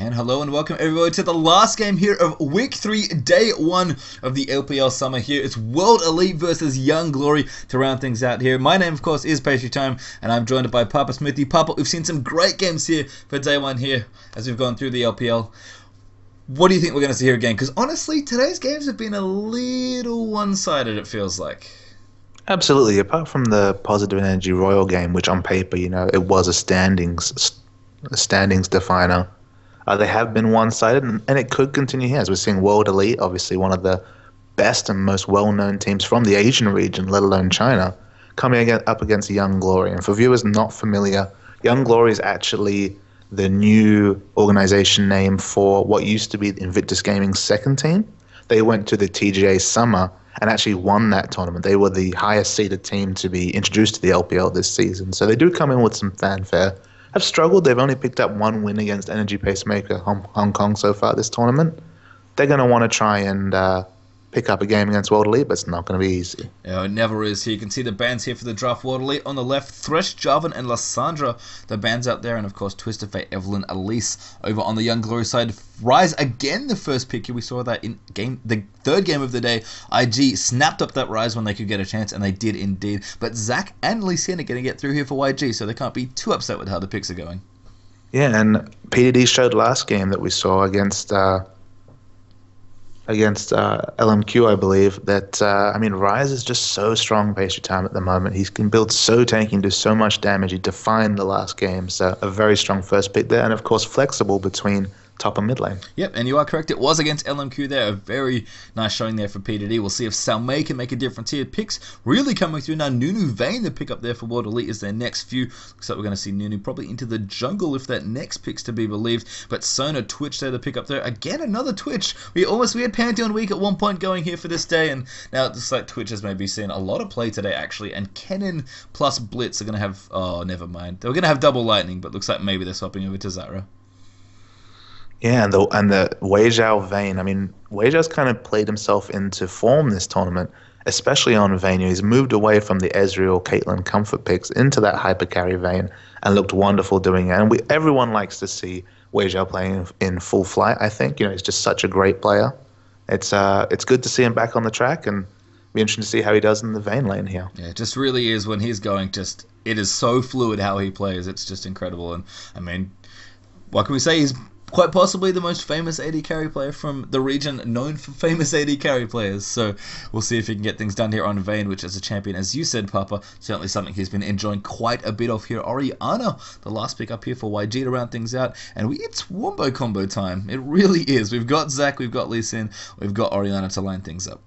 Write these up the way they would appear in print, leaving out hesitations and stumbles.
And hello and welcome everybody to the last game here of Week 3, Day 1 of the LPL Summer here. It's World Elite versus Young Glory to round things out here. My name, of course, is Pastry Time, and I'm joined by Papa Smithy. Papa, we've seen some great games here for Day 1 here as we've gone through the LPL. What do you think we're going to see here again? Because honestly, today's games have been a little one-sided, it feels like. Absolutely. Apart from the Positive Energy Royal game, which on paper, it was a standings definer. They have been one-sided, and it could continue here as we're seeing World Elite, obviously one of the best and most well-known teams from the Asian region, let alone China, coming up against Young Glory. And for viewers not familiar, Young Glory is actually the new organization name for what used to be Invictus Gaming's second team. They went to the TGA Summer and actually won that tournament. They were the highest seeded team to be introduced to the LPL this season. So they do come in with some fanfare. Have struggled. They've only picked up one win against Energy Pacemaker Hong Kong so far this tournament. They're going to want to try and pick up a game against World Elite, but it's not going to be easy. Yeah, it never is. Here you can see the bands here for the draft. World Elite on the left, Thresh, Jarvan, and Lysandra, the bands out there, and of course Twister, Fate, Evelyn, Elise over on the Young Glory side. Rise again, the first pick here. We saw that in the third game of the day. IG snapped up that Rise when they could get a chance, and they did indeed. But Zach and Lee Sin are going to get through here for YG, so they can't be too upset with how the picks are going. Yeah, and PDD showed last game that we saw against LMQ, I believe, that, Rise is just so strong Pastry Time at the moment. He can build so tanky, do so much damage. He defined the last game, so a very strong first pick there, and of course flexible between top and mid lane. Yep, and you are correct. It was against LMQ there. A very nice showing there for PDD. We'll see if Salmei can make a difference here. Picks really coming through now. Nunu Vayne, the pick up there for World Elite, is their next few. Looks like we're going to see Nunu probably into the jungle if that next pick's to be believed. But Sona, Twitch there, the pick up there. Again, another Twitch. We had Pantheon Week at one point going here for this day, and now it looks like Twitch has maybe seen a lot of play today, actually. And Kennen plus Blitz are going to have... Oh, never mind. They were going to have double lightning, but looks like maybe they're swapping over to Zyra. Yeah, and the Wei Zhao Vayne. Wei Zhao's kind of played himself into form this tournament, especially on Vayne. He's moved away from the Ezreal, Caitlyn comfort picks into that hyper carry Vayne and looked wonderful doing it. And everyone likes to see Wei Zhao playing in full flight, I think. He's just such a great player. It's good to see him back on the track, and be interesting to see how he does in the Vayne lane here. Yeah, it just really is when he's going, it is so fluid how he plays. It's just incredible. And, what can we say? He's quite possibly the most famous AD carry player from the region, known for famous AD carry players. So we'll see if he can get things done here on Vayne, which as a champion, as you said, Papa, certainly something he's been enjoying quite a bit of here. Orianna, the last pick up here for YG to round things out. And it's Wombo combo time. It really is. We've got Zach, we've got Lee Sin, we've got Orianna to line things up.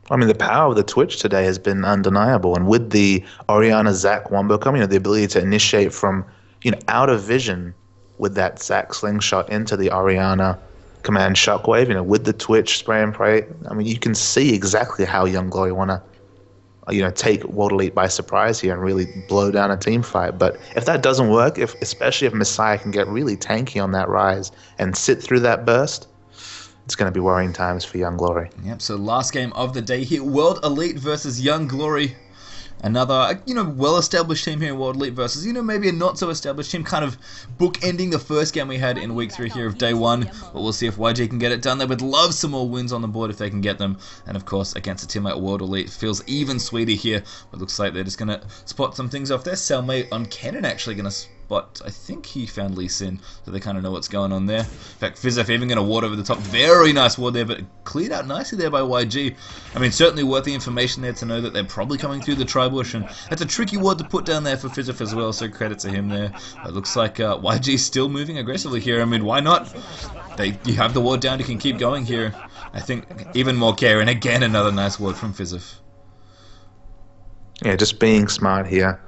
The power of the Twitch today has been undeniable. And with the Orianna Zach Wombo coming, the ability to initiate from out of vision with that Zac slingshot into the Orianna command shockwave, with the Twitch spray and pray. You can see exactly how Young Glory want to, take World Elite by surprise here and really blow down a team fight. But if that doesn't work, especially if Messiah can get really tanky on that Rise and sit through that burst, it's going to be worrying times for Young Glory. Yep, so last game of the day here, World Elite versus Young Glory. Another, well-established team here in World Elite versus, maybe a not-so-established team, kind of bookending the first game we had in Week 3 here of Day 1. But we'll see if YG can get it done. They would love some more wins on the board if they can get them. And, of course, against a team like World Elite, feels even sweeter here. But looks like they're just going to spot some things off there. Salmei on Kennen actually going to spot, I think he found Lee Sin, so they kind of know what's going on there. In fact, Fizzef even going to ward over the top. Very nice ward there, but cleared out nicely there by YG. Certainly worth the information there to know that they're probably coming through the tri-bush, and that's a tricky ward to put down there for Fizzef as well, so credit to him there. It looks like YG still moving aggressively here. Why not? You have the ward down, you can keep going here. I think even more care, and again another nice ward from Fizzef. Yeah, just being smart here,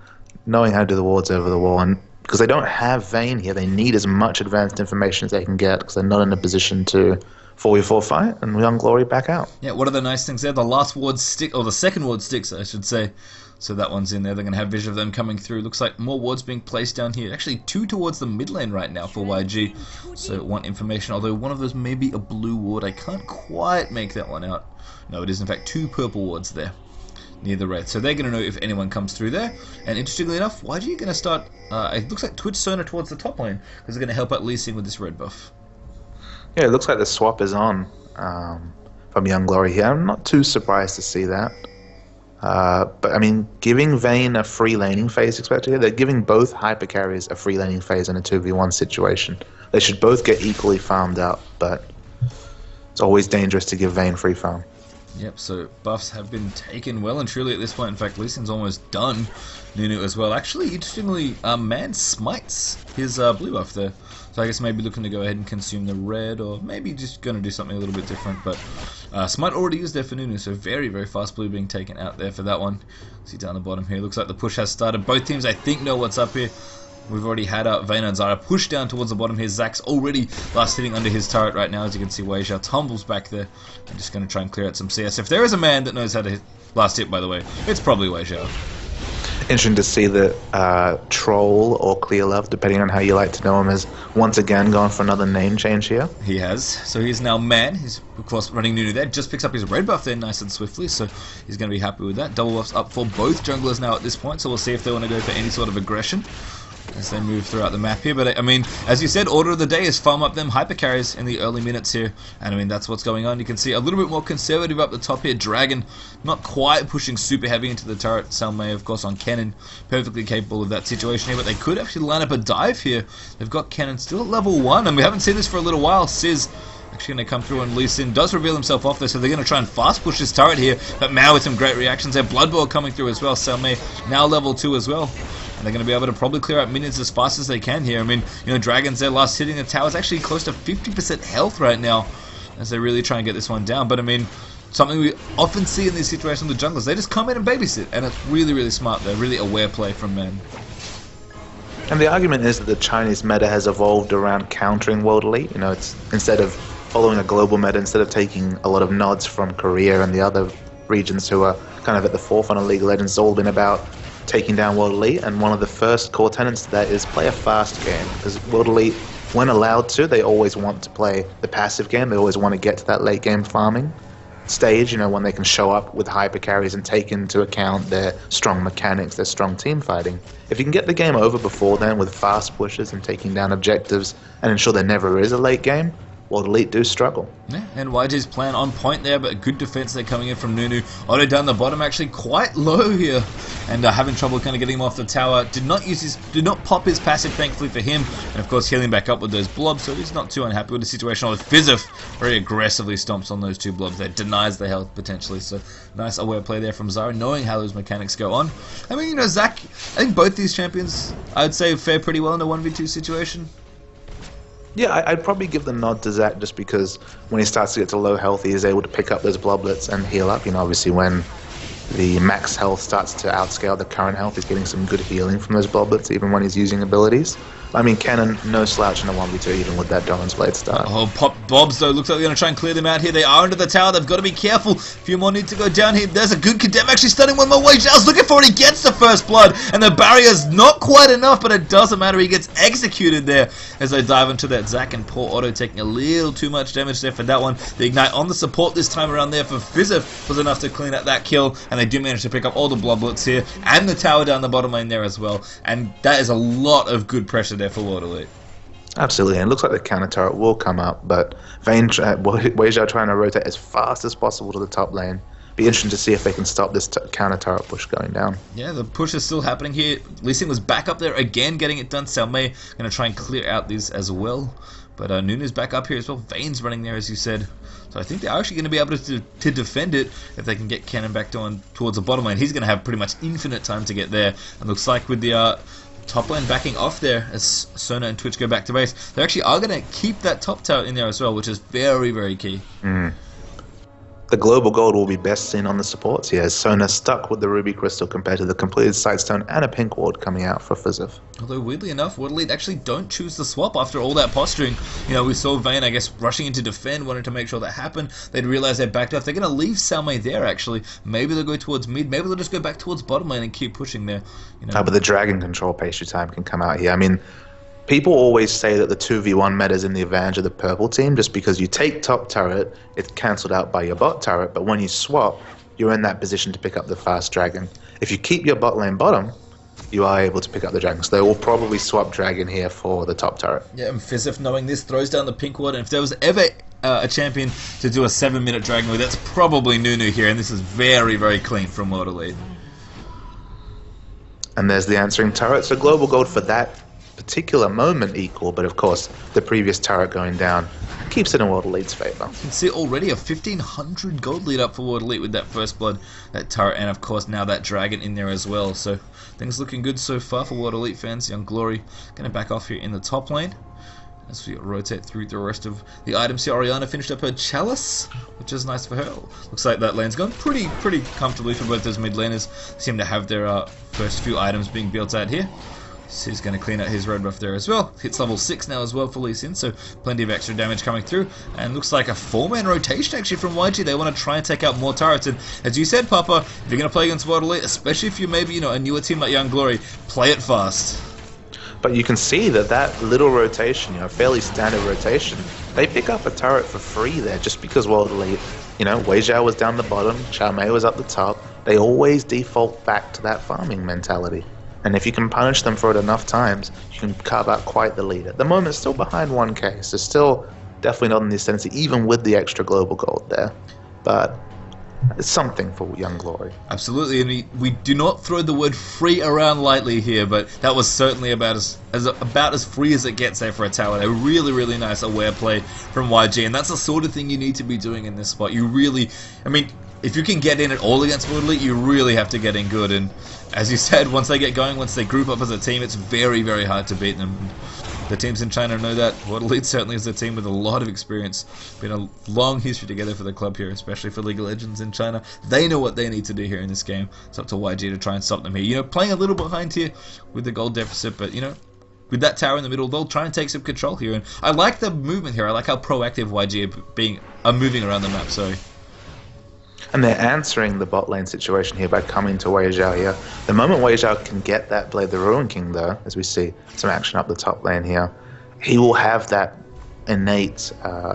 knowing how to do the wards over the wall, and because they don't have Vayne here, they need as much advanced information as they can get because they're not in a position to 4v4 fight, and Young Glory back out. Yeah, what are the nice things there? The last ward stick, or the second ward sticks, I should say. So that one's in there. They're going to have vision of them coming through. Looks like more wards being placed down here. Actually, 2 towards the mid lane right now for YG. So want information, although one of those may be a blue ward. I can't quite make that one out. No, it is in fact 2 purple wards there near the red. So they're going to know if anyone comes through there. And interestingly enough, YG going to start, it looks like Twitch Sona towards the top lane, because they're going to help out Lee Sin with this red buff. Yeah, it looks like the swap is on from Young Glory here. I'm not too surprised to see that. But I mean, giving Vayne a free laning phase expected here, they're giving both hyper carries a free laning phase in a 2v1 situation. They should both get equally farmed out, but it's always dangerous to give Vayne free farm. Yep, so buffs have been taken well and truly at this point. In fact, Lee Sin's almost done. Nunu as well. Actually, interestingly, Man smites his blue buff there. So I guess maybe looking to go ahead and consume the red, or maybe just going to do something a little bit different. But Smite already is there for Nunu, so very, very fast blue being taken out there for that one. See down the bottom here, looks like the push has started. Both teams, I think, know what's up here. We've already had Vayne and Zara push down towards the bottom here. Zach's already last hitting under his turret right now. As you can see, Weijia tumbles back there. I'm just going to try and clear out some CS. If there is a man that knows how to hit last hit, by the way, it's probably Weijia. Interesting to see that Troll or Clear Love, depending on how you like to know him, has once again gone for another name change here. He has. So he's now Man. He's, of course, running Nunu there. Just picks up his red buff there nice and swiftly, so he's going to be happy with that. Double buffs up for both junglers now at this point, so we'll see if they want to go for any sort of aggression as they move throughout the map here. But I mean, as you said, order of the day is farm up them hyper carries in the early minutes here, and I mean that's what's going on. You can see a little bit more conservative up the top here. Dragon not quite pushing super heavy into the turret. Salmei, of course, on Cannon, perfectly capable of that situation here, but they could actually line up a dive here. They've got Cannon still at level 1, and we haven't seen this for a little while. Sizz actually going to come through, and Lee Sin does reveal himself off there, so they're going to try and fast push this turret here. But Mao with some great reactions there. Bloodboil coming through as well. Salmei now level 2 as well. And they're going to be able to probably clear out minions as fast as they can here. I mean, you know, Dragon's there last hitting the tower. It's actually close to 50% health right now as they really try and get this one down. But I mean, something we often see in these situations with junglers, they just come in and babysit. And it's really, really smart. They're really aware play from men. And the argument is that the Chinese meta has evolved around countering World Elite. You know, it's instead of following a global meta, instead of taking a lot of nods from Korea and the other regions who are kind of at the forefront of League of Legends, it's all been about taking down World Elite, and one of the first core tenets to that is play a fast game, because World Elite, when allowed to, they always want to play the passive game. They always want to get to that late game farming stage, you know, when they can show up with hyper carries and take into account their strong mechanics, their strong team fighting. If you can get the game over before then with fast pushes and taking down objectives and ensure there never is a late game, World Elite do struggle. Yeah, and YG's plan on point there, but good defense there coming in from Nunu. Otto down the bottom, actually quite low here, and having trouble kind of getting him off the tower. Did not pop his passive, thankfully for him, and of course healing back up with those blobs, so he's not too unhappy with the situation. Fizzif very aggressively stomps on those two blobs there, denies the health potentially, so nice aware play there from Zara, knowing how those mechanics go on. I mean, you know, Zach, I think both these champions, I'd say, fare pretty well in a 1v2 situation. Yeah, I'd probably give the nod to Zach just because when he starts to get to low health, he is able to pick up those bloblets and heal up. You know, obviously when the max health starts to outscale the current health, he's getting some good healing from those bloblets, even when he's using abilities. I mean, Cannon, no slouch in a 1v2, even with that Doran's Blade start. Oh, pop Bobs, though. Looks like they're going to try and clear them out here. They are under the tower. They've got to be careful. A few more need to go down here. There's a good Condemn actually stunning one more. Weijia looking for it. He gets the first blood. And the barrier's not quite enough, but it doesn't matter. He gets executed there as they dive into that Zac, and poor Otto taking a little too much damage there for that one. The Ignite on the support this time around there for Fizzif was enough to clean up that kill, and they do manage to pick up all the bloodlets here and the tower down the bottom lane there as well. And that is a lot of good pressure there for World Elite. Absolutely, and it looks like the counter turret will come up, but Weijia trying to rotate as fast as possible to the top lane. Be interesting to see if they can stop this counter turret push going down. Yeah, the push is still happening here. Lee Sin was back up there again, getting it done. Salmei going to try and clear out these as well. But Nunu's back up here as well. Vayne's running there, as you said. So I think they're actually going to be able to defend it if they can get Cannon back down towards the bottom lane. He's going to have pretty much infinite time to get there. And looks like with the top lane backing off there as Sona and Twitch go back to base, they actually are going to keep that top tower in there as well, which is very, very key. The global gold will be best seen on the supports here, as Sona stuck with the Ruby Crystal compared to the completed Sightstone and a pink ward coming out for Fizzif. Although weirdly enough, World Elite actually don't choose the swap after all that posturing. You know, we saw Vayne, I guess, rushing in to defend, wanted to make sure that happened. They'd realize they backed off. They're going to leave Salmei there, actually. Maybe they'll go towards mid. Maybe they'll just go back towards bottom lane and keep pushing there. You know. But the Dragon control pastry time can come out here. I mean, people always say that the 2v1 meta is in the advantage of the purple team just because you take top turret, it's cancelled out by your bot turret, but when you swap, you're in that position to pick up the fast dragon. If you keep your bot lane bottom, you are able to pick up the dragon. So they will probably swap dragon here for the top turret. Yeah, and Fizzif, knowing this, throws down the pink ward, and if there was ever a champion to do a 7-minute dragon with, that's probably Nunu here, and this is very, very clean from World Elite. And there's the answering turret, so global gold for that particular moment equal, but of course the previous turret going down keeps it in World Elite's favour. You can see already a 1500 gold lead up for World Elite with that first blood, that turret, and of course now that dragon in there as well. So things looking good so far for World Elite fans. Young Glory going to back off here in the top lane as we rotate through the rest of the items here. Orianna finished up her chalice, which is nice for her. Looks like that lane's gone pretty comfortably for both those mid laners. Seem to have their first few items being built out here. So he's going to clean out his red buff there as well. Hits level 6 now as well for Lee Sin, so plenty of extra damage coming through. And looks like a 4-man rotation actually from YG. They want to try and take out more turrets. And as you said, Papa, if you're going to play against World Elite, especially if you're maybe a newer team like Young Glory, play it fast. But you can see that little rotation, fairly standard rotation, they pick up a turret for free there just because World Elite, Wei Zhao was down the bottom, Xiao Mei was up the top. They always default back to that farming mentality. And if you can punish them for it enough times, you can carve out quite the lead. At the moment, still behind 1k, so still definitely not in the ascendancy, even with the extra global gold there. But it's something for Young Glory. Absolutely, and we do not throw the word free around lightly here, but that was certainly about as free as it gets there for a tower. A really nice aware play from YG, and that's the sort of thing you need to be doing in this spot. You really, if you can get in at all against World Elite, you really have to get in good. And as you said, once they get going, once they group up as a team, it's very hard to beat them. The teams in China know that. World Elite certainly is a team with a lot of experience. Been a long history together for the club here, especially for League of Legends in China. They know what they need to do here in this game. It's up to YG to try and stop them here. Playing a little behind here with the gold deficit, but with that tower in the middle, they'll try and take some control here. And I like the movement here. I like how proactive YG are moving around the map. Sorry. And they're answering the bot lane situation here by coming to Wei Zhao here. The moment Wei Zhao can get that Blade the Ruin King, though, as we see some action up the top lane here, he will have that innate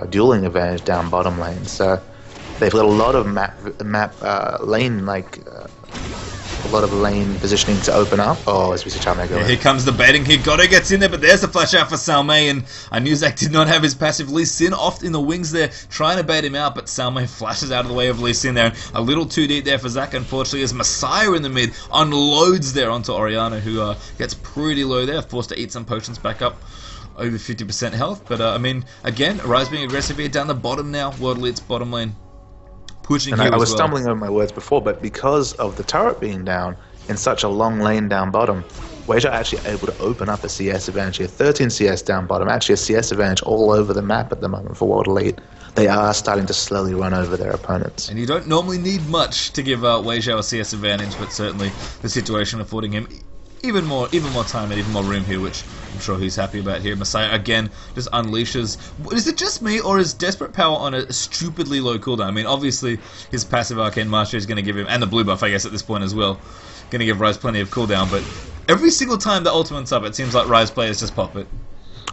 dueling advantage down bottom lane. So they've got a lot of lane positioning to open up. Oh, as we see Xiao Mei go in. Here comes the baiting. Gotta gets in there, but there's the flash out for Xiao Mei, and I knew Zach did not have his passive. Lee Sin off in the wings there, trying to bait him out, but Xiao Mei flashes out of the way of Lee Sin there. A little too deep there for Zach, unfortunately, as Messiah in the mid unloads there onto Orianna, who gets pretty low there, forced to eat some potions back up. Over 50% health, but again, Rise being aggressive here down the bottom now. World Elite's bottom lane. And I was stumbling over my words before, but because of the turret being down in such a long lane down bottom, Wei Zhao actually able to open up a CS advantage here. 13 CS down bottom, actually a CS advantage all over the map at the moment for World Elite. They are starting to slowly run over their opponents. And you don't normally need much to give Wei Zhao a CS advantage, but certainly the situation affording him even more time and even more room here, which I'm sure he's happy about here. Messiah again just unleashes. Is it just me, or is Desperate Power on a stupidly low cooldown? Obviously his passive Arcane Mastery is going to give him, and the blue buff I guess at this point as well, going to give Rise plenty of cooldown, but every single time the ultimate's up, it seems like Rise players just pop it.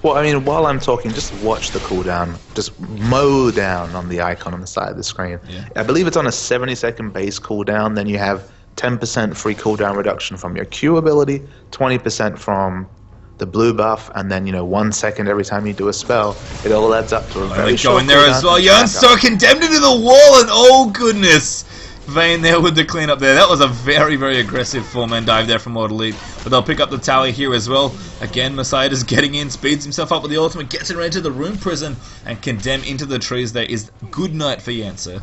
Well, while I'm talking, just watch the cooldown. Just mow down on the icon on the side of the screen. Yeah. I believe it's on a 70-second base cooldown, then you have 10% free cooldown reduction from your Q ability, 20% from the blue buff, and then 1 second every time you do a spell. It all adds up to a very short going there as well. Young's so condemned into the wall, and oh goodness, Vayne there with the cleanup there. That was a very aggressive 4-man dive there from World Elite, but they'll pick up the tower here as well. Again, Messiah is getting in, speeds himself up with the ultimate, gets it right into the Rune Prison, and condemn into the trees there is good night for Yancer.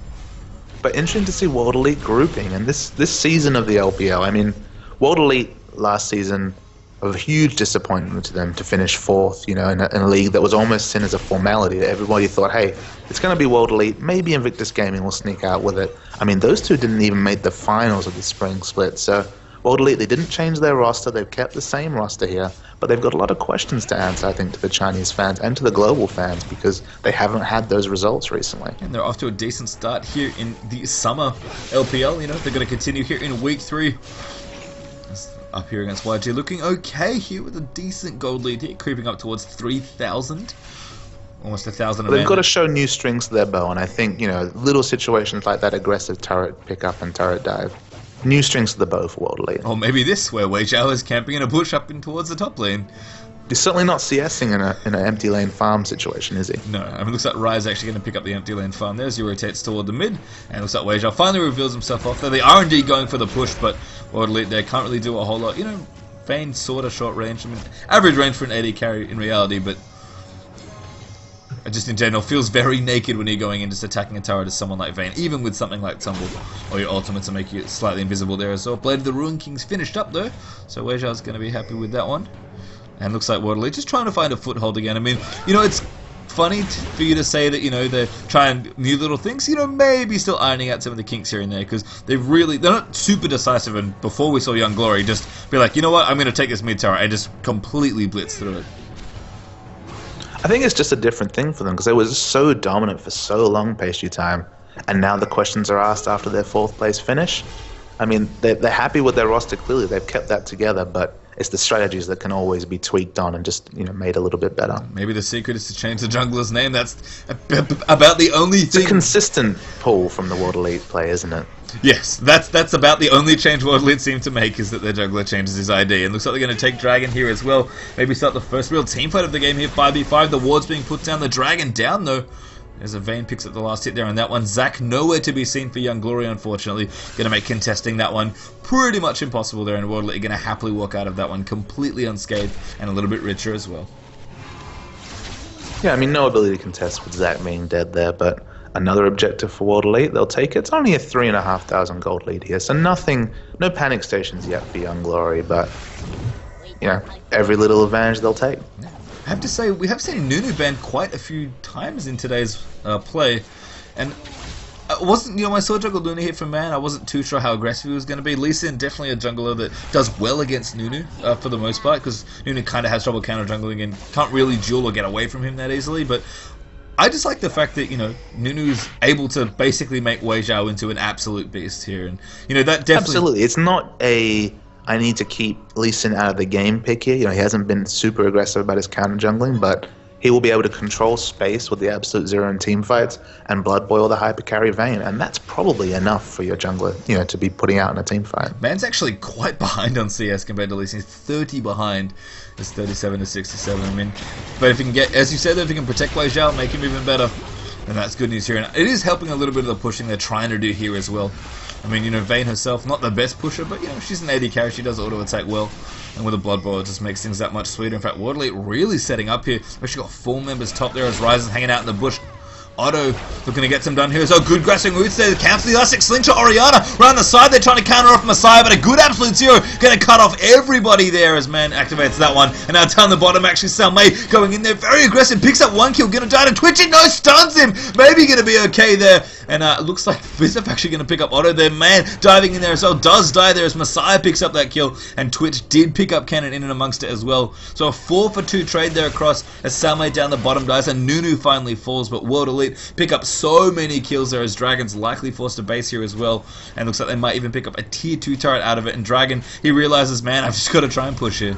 But interesting to see World Elite grouping, and this season of the LPL. World Elite last season, a huge disappointment to them to finish 4th, in a league that was almost seen as a formality. Everybody thought, hey, it's going to be World Elite, maybe Invictus Gaming will sneak out with it. Those two didn't even make the finals of the spring split, so World Elite, they didn't change their roster, they've kept the same roster here, but they've got a lot of questions to answer, I think, to the Chinese fans and to the global fans, because they haven't had those results recently. And they're off to a decent start here in the summer LPL. They're going to continue here in week 3. Up here against YG, looking okay here with a decent gold lead here, creeping up towards 3,000. Almost 1,000. They've got to show new strings to their bow, and I think, little situations like that aggressive turret pickup and turret dive new strings to the bow for World Elite. Or maybe this, where Wei Zhao is camping in a bush up in towards the top lane. He's certainly not CSing in an empty lane farm situation, is he? No, I mean, it looks like Rai's actually going to pick up the empty lane farm there as he rotates toward the mid, and it looks like Wei Zhao finally reveals himself off there. They are indeed going for the push, but World Elite, they can't really do a whole lot. You know, Vayne sort of short range. I mean, average range for an AD carry in reality, but just in general feels very naked when you're going in just attacking a turret as someone like Vayne, even with something like Tumble or your ultimate to make you slightly invisible there as well. Blade of the Ruin King's finished up though, so Wei Zhao's going to be happy with that one. And looks like World Elite just trying to find a foothold again. I mean, you know, it's funny for you to say that, you know, they're trying new little things, you know, maybe still ironing out some of the kinks here and there, because they're not super decisive, and before we saw Young Glory just be like, you know what, I'm going to take this mid tower and just completely blitz through it. I think it's just a different thing for them, because they were just so dominant for so long pastry time, and now the questions are asked after their 4th place finish. I mean, they're happy with their roster, clearly, they've kept that together, but it's the strategies that can always be tweaked on and just, you know, made a little bit better. Maybe the secret is to change the jungler's name. That's about the only thing. It's a consistent pull from the World Elite play, isn't it? Yes, that's about the only change World Elite seem to make, is that their jungler changes his ID. And looks like they're going to take Dragon here as well. Maybe start the first real team fight of the game here. 5v5. The ward's being put down. The Dragon down though. As a Vayne picks up the last hit there on that one. Zac nowhere to be seen for Young Glory, unfortunately. Going to make contesting that one pretty much impossible there, and World Elite are going to happily walk out of that one completely unscathed and a little bit richer as well. Yeah, I mean, no ability to contest with Zac being dead there, but another objective for World Elite, they'll take it. It's only a 3,500 gold lead here, so nothing, no panic stations yet for Young Glory, but, you know, every little advantage they'll take. I have to say, we have seen Nunu banned quite a few times in today's play, and I wasn't, you know, when I saw Jungle Nunu here from Man, I wasn't too sure how aggressive he was going to be. Lee Sin, definitely a jungler that does well against Nunu for the most part, because Nunu kind of has trouble counter jungling and can't really duel or get away from him that easily, but I just like the fact that, you know, Nunu's able to basically make Wei Zhao into an absolute beast here, and, you know, that definitely... Absolutely, it's not a... I need to keep Lee Sin out of the game pick here. You know, he hasn't been super aggressive about his counter jungling, but he will be able to control space with the absolute zero in team fights and blood boil the hyper carry Vayne, and that's probably enough for your jungler, you know, to be putting out in a team fight. Man's actually quite behind on CS compared to Lee Sin. He's 30 behind. It's 37 to 67. I mean, but if he can get, as you said, if he can protect Wei Zhao, make him even better, then that's good news here. And it is helping a little bit of the pushing they're trying to do here as well. I mean, you know, Vayne herself, not the best pusher, but, you know, she's an AD carry, she does auto-attack well, and with a Blood Boil, it just makes things that much sweeter. In fact, World Elite really setting up here. We've actually got 4 members top there as Ryzen's hanging out in the bush. Otto looking to get some done here. So good grasping roots there. Cancel the Elastic Slingshot. Orianna around the side. They're trying to counter off Messiah, but a good absolute zero. Going to cut off everybody there as Man activates that one. And now down the bottom, actually, Salmei going in there. Very aggressive. Picks up 1 kill. Going to die to Twitch it. No, stuns him. Maybe going to be okay there. And looks like Vizef actually going to pick up Otto there. Man diving in there as well. Does die there as Messiah picks up that kill. And Twitch did pick up Cannon in and amongst it as well. So a 4-for-2 trade there across as Salmei down the bottom dies. And Nunu finally falls. But World Elite pick up so many kills there as Dragon's likely forced to base here as well, and looks like they might even pick up a tier 2 turret out of it, and Dragon, he realizes, man, I've just got to try and push here.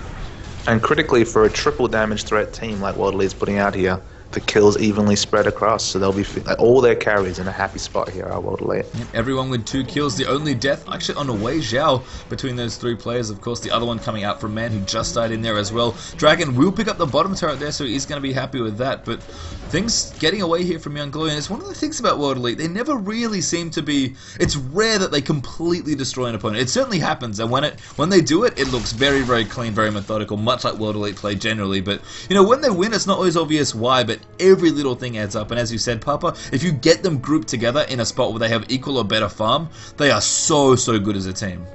And critically, for a triple damage threat team like World Elite's putting out here, the kills evenly spread across, so they'll be all their carries in a happy spot here are World Elite. Yep, everyone with 2 kills. The only death actually on a Wei Zhao between those 3 players. Of course, the other one coming out from Man who just died in there as well. Dragon will pick up the bottom turret there, so he's going to be happy with that. But things getting away here from Young Glory, and it's one of the things about World Elite. They never really seem to be... It's rare that they completely destroy an opponent. It certainly happens, and when they do it, it looks very, very clean, very methodical, much like World Elite play generally. But, you know, when they win, it's not always obvious why, but every little thing adds up. And as you said, Papa, if you get them grouped together in a spot where they have equal or better farm, they are so good as a team.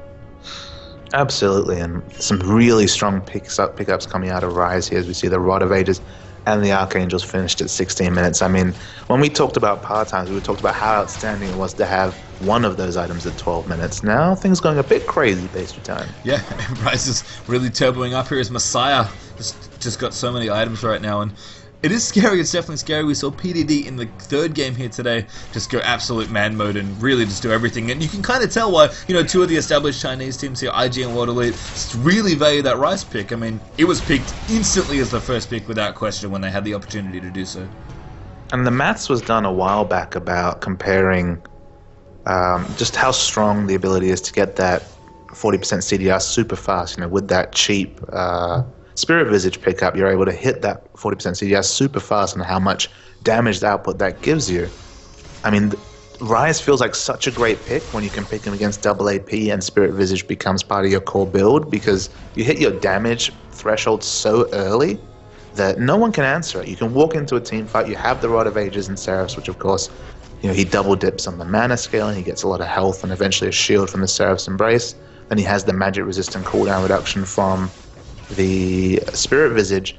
Absolutely, and some really strong pickups coming out of Rise here as we see the Rod of Ages and the Archangels finished at 16 minutes. I mean, when we talked about power times, we talked about how outstanding it was to have one of those items at 12 minutes. Now things going a bit crazy based on time. Yeah, Rise is really turboing up here as Messiah just got so many items right now, and it is scary. It's definitely scary. We saw PDD in the 3rd game here today just go absolute man mode and really just do everything. And you can kind of tell why, you know, 2 of the established Chinese teams here, IG and World Elite, really value that Rice pick. I mean, it was picked instantly as the first pick without question when they had the opportunity to do so. And the maths was done a while back about comparing just how strong the ability is to get that 40% CDR super fast. With that cheap Spirit Visage pickup, you're able to hit that 40% CDR super fast, and how much damaged output that gives you. I mean, Rise feels like such a great pick when you can pick him against double AP and Spirit Visage becomes part of your core build, because you hit your damage threshold so early that no one can answer it. You can walk into a team fight, you have the Rod of Ages and Seraphs, which of course, he double dips on the mana scale and he gets a lot of health and eventually a shield from the Seraph's Embrace. Then he has the magic resistant cooldown reduction from the Spirit Visage.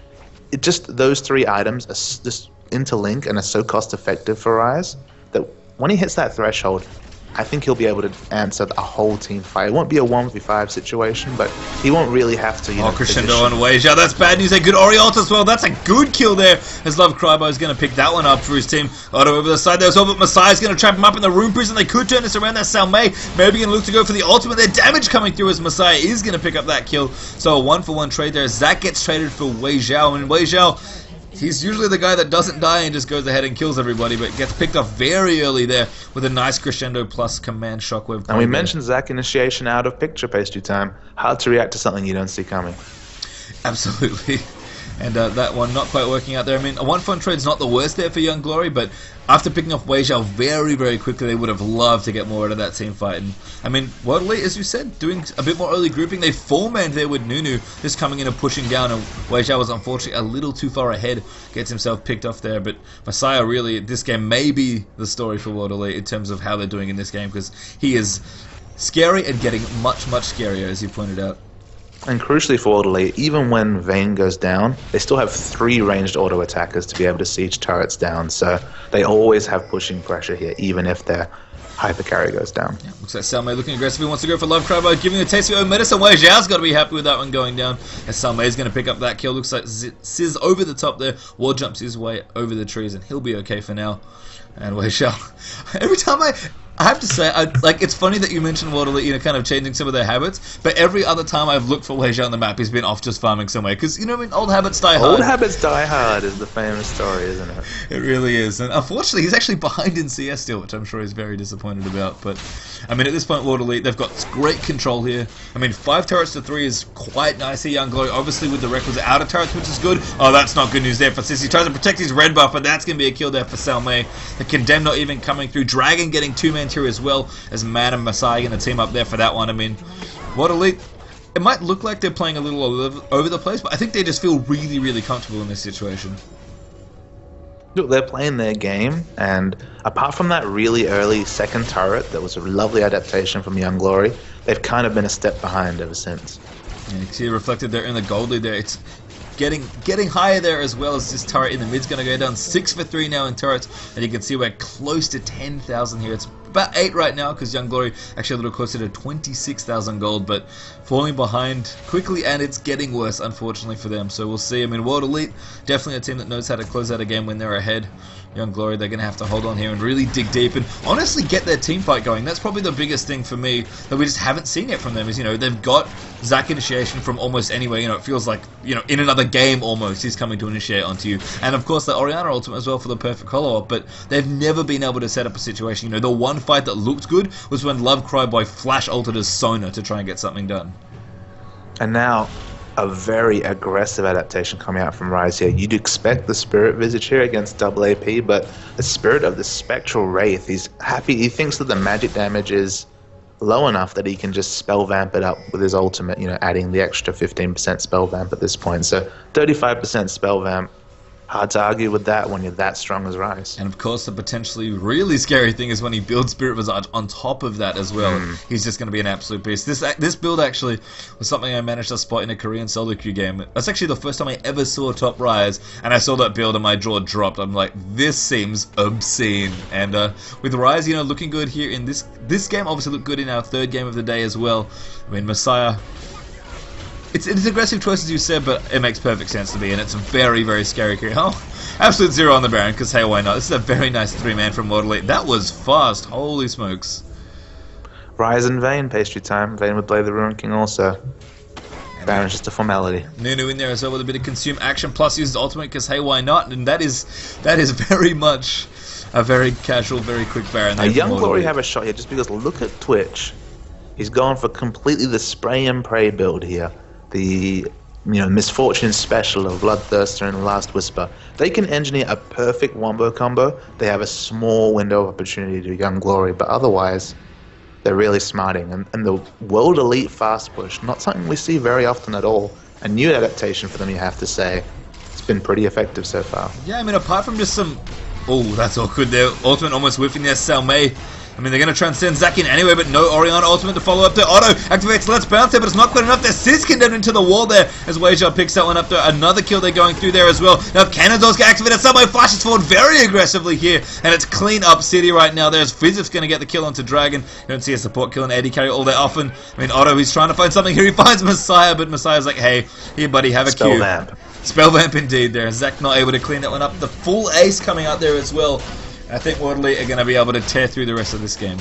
Those three items are just interlink and are so cost effective for Rise that when he hits that threshold, I think he'll be able to answer a whole team fight. It won't be a 1v5 situation, but he won't really have to, Crescendo on Weijia. That's bad news. A good Orialt as well. That's a good kill there, as Love Crybo is going to pick that one up for his team. Otto over the side there as well, but Messiah's going to trap him up in the Rune Prison. They could turn this around. That's Salmei. Maybe going to look to go for the ultimate. Their damage coming through as Messiah is going to pick up that kill. So a 1-for-1 trade there. Zach gets traded for Weijia. And Weijia, he's usually the guy that doesn't die and just goes ahead and kills everybody, but gets picked off very early there with a nice Crescendo plus command shockwave. And we mentioned Zac initiation out of picture pastry time. Hard to react to something you don't see coming. Absolutely. And that one not quite working out there. I mean, a 1-for-1 trade's not the worst there for Young Glory, but after picking off Weijia very, very quickly, they would have loved to get more out of that team fight. And I mean, World Elite, as you said, doing a bit more early grouping. They 4-manned there with Nunu, just coming in and pushing down, and Weijia was unfortunately a little too far ahead, gets himself picked off there. But Messiah really, this game may be the story for World Elite in terms of how they're doing in this game, because he is scary and getting much, much scarier, as you pointed out. And crucially for World Elite, even when Vayne goes down, they still have 3 ranged auto attackers to be able to siege turrets down, so they always have pushing pressure here, even if their hyper carry goes down. Yeah, looks like Salmei looking aggressive. He wants to go for Love Crybo, giving a taste of your own medicine. Weijia's got to be happy with that one going down, as Salmei is going to pick up that kill. Looks like Sizz over the top there, wall jumps his way over the trees, and he'll be okay for now. And Weijia, every time I have to say, it's funny that you mentioned World Elite, kind of changing some of their habits, but every other time I've looked for Weijia on the map, he's been off just farming somewhere, because, old habits die hard. Old habits die hard is the famous story, isn't it? It really is, and unfortunately, he's actually behind in CS still, which I'm sure he's very disappointed about, but, I mean, at this point, World Elite, they've got great control here. I mean, 5 turrets to 3 is quite nice here, Young Glory, obviously with the requisite outer turrets, which is good. Oh, that's not good news there for Sizz. He tries to protect his red buff, but that's going to be a kill there for Salmei. The Condemn not even coming through. Dragon getting 2-man tier as well, as Man and Messiah going to team up there for that one. I mean, World Elite, it might look like they're playing a little over the place, but I think they just feel really, really comfortable in this situation. Look, they're playing their game, and apart from that really early second turret that was a lovely adaptation from Young Glory, they've kind of been a step behind ever since. Yeah, you can see it reflected there in the gold lead there. It's getting higher there, as well as this turret in the mid's going to go down. 6 for 3 now in turrets, and you can see we're close to 10,000 here. It's about 8 right now, because Young Glory actually a little closer to 26,000 gold, but falling behind quickly, and it's getting worse, unfortunately, for them. So we'll see. I mean, World Elite, definitely a team that knows how to close out a game when they're ahead. Young Glory, they're going to have to hold on here and really dig deep and honestly get their team fight going. That's probably the biggest thing for me that we just haven't seen yet from them is, they've got Zac initiation from almost anywhere. It feels like, in another game almost, he's coming to initiate onto you. And of course, the Orianna ultimate as well for the perfect follow-up, but they've never been able to set up a situation. The one fight that looked good was when Love Cryboy flash ulted as Sona to try and get something done. And now, a very aggressive adaptation coming out from Rise here. You'd expect the Spirit Visage here against double AP, but the Spirit of the Spectral Wraith, he's happy. He thinks that the magic damage is low enough that he can just spell vamp it up with his ultimate, adding the extra 15% spell vamp at this point. So 35% spell vamp. Hard to argue with that when you're that strong as Rise. And of course, the potentially really scary thing is when he builds Spirit Visage on top of that as well. He's just going to be an absolute beast. This build actually was something I managed to spot in a Korean solo queue game. That's actually the first time I ever saw top Rise, and I saw that build and my jaw dropped. I'm like, this seems obscene. And with Rise, looking good here in this game, obviously looked good in our 3rd game of the day as well. I mean, Messiah, It's aggressive choice, as you said, but it makes perfect sense to me, and it's a very, very scary career. Oh, absolute 0 on the Baron, because hey, why not? This is a very nice 3-man from World Elite. That was fast. Holy smokes. Rise and Vayne, pastry time. Vayne would play the Ruin King also. Baron's just a formality. Nunu in there as well with a bit of consume action, plus uses ultimate, because hey, why not? And that is very much a very casual, very quick Baron. A Young Glory have a shot here just because look at Twitch. He's gone for completely the spray and pray build here. The Misfortune Special of Bloodthirster and Last Whisper. They can engineer a perfect wombo combo. They have a small window of opportunity to Young Glory, but otherwise, they're really smarting. And the World Elite Fast Push, not something we see very often at all. A new adaptation for them, you have to say. It's been pretty effective so far. Yeah, I mean, apart from just some... Oh, that's awkward there. Ultimate almost whiffing there, Salmei. I mean, they're going to transcend Zakin anyway, but no Orion ultimate to follow up there. Otto activates Let's Bounce there, but it's not quite enough. There's Sis condemned into the wall there as Weijia picks that one up there. Another kill they're going through there as well. Now, Cannon's get activated. Subway flashes forward very aggressively here, and it's clean up City right now. There's Fizzip's going to get the kill onto Dragon. You don't see a support kill on Eddie Carry all that often. I mean, Otto, he's trying to find something here. He finds Messiah, but Messiah's like, hey, here, buddy, have a Q. Spellvamp. Spellvamp indeed there. Zach not able to clean that one up. The full ace coming out there as well. I think World Elite are going to be able to tear through the rest of this game.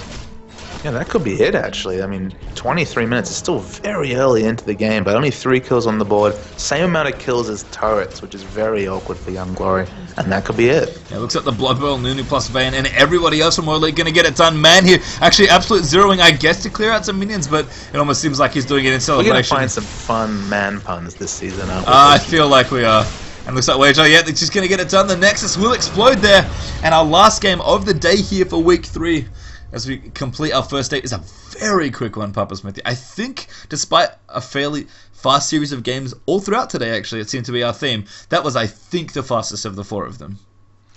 Yeah, that could be it, actually. I mean, 23 minutes is still very early into the game, but only 3 kills on the board. Same amount of kills as turrets, which is very awkward for Young Glory. And that could be it. Yeah, looks like the Blood Bowl, Nunu plus Vayne, and everybody else from World Elite going to get it done. Man here, actually absolute zeroing, I guess, to clear out some minions, but it almost seems like he's doing it in celebration. We're going to find some fun man puns this season, aren't we? I feel like we are. And looks like Weijia, yeah, they're just going to get it done. The Nexus will explode there. And our last game of the day here for week 3, as we complete our first day, is a very quick one, Papa Smithy. I think, despite a fairly fast series of games all throughout today, actually, it seemed to be our theme, that was, I think, the fastest of the 4 of them.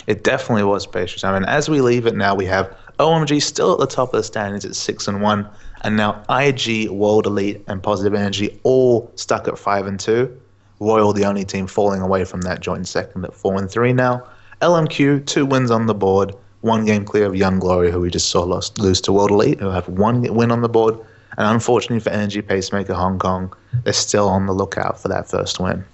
It definitely was, Patience. I mean, as we leave it now, we have OMG still at the top of the standings at 6-1, and now IG, World Elite, and Positive Energy all stuck at 5-2. Royal, the only team falling away from that joint second at 4-3 now. LMQ, 2 wins on the board, 1 game clear of Young Glory, who we just saw lose to World Elite, who have 1 win on the board. And unfortunately for Energy Pacemaker Hong Kong, they're still on the lookout for that first win.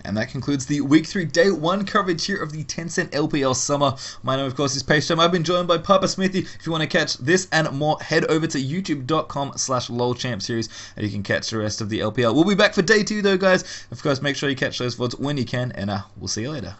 And that concludes the Week 3 Day 1 coverage here of the Tencent LPL Summer. My name, of course, is Pace Jam. I've been joined by Papa Smithy. If you want to catch this and more, head over to youtube.com/LOLChamp series, and you can catch the rest of the LPL. We'll be back for Day 2, though, guys. Of course, make sure you catch those VODs when you can, and we'll see you later.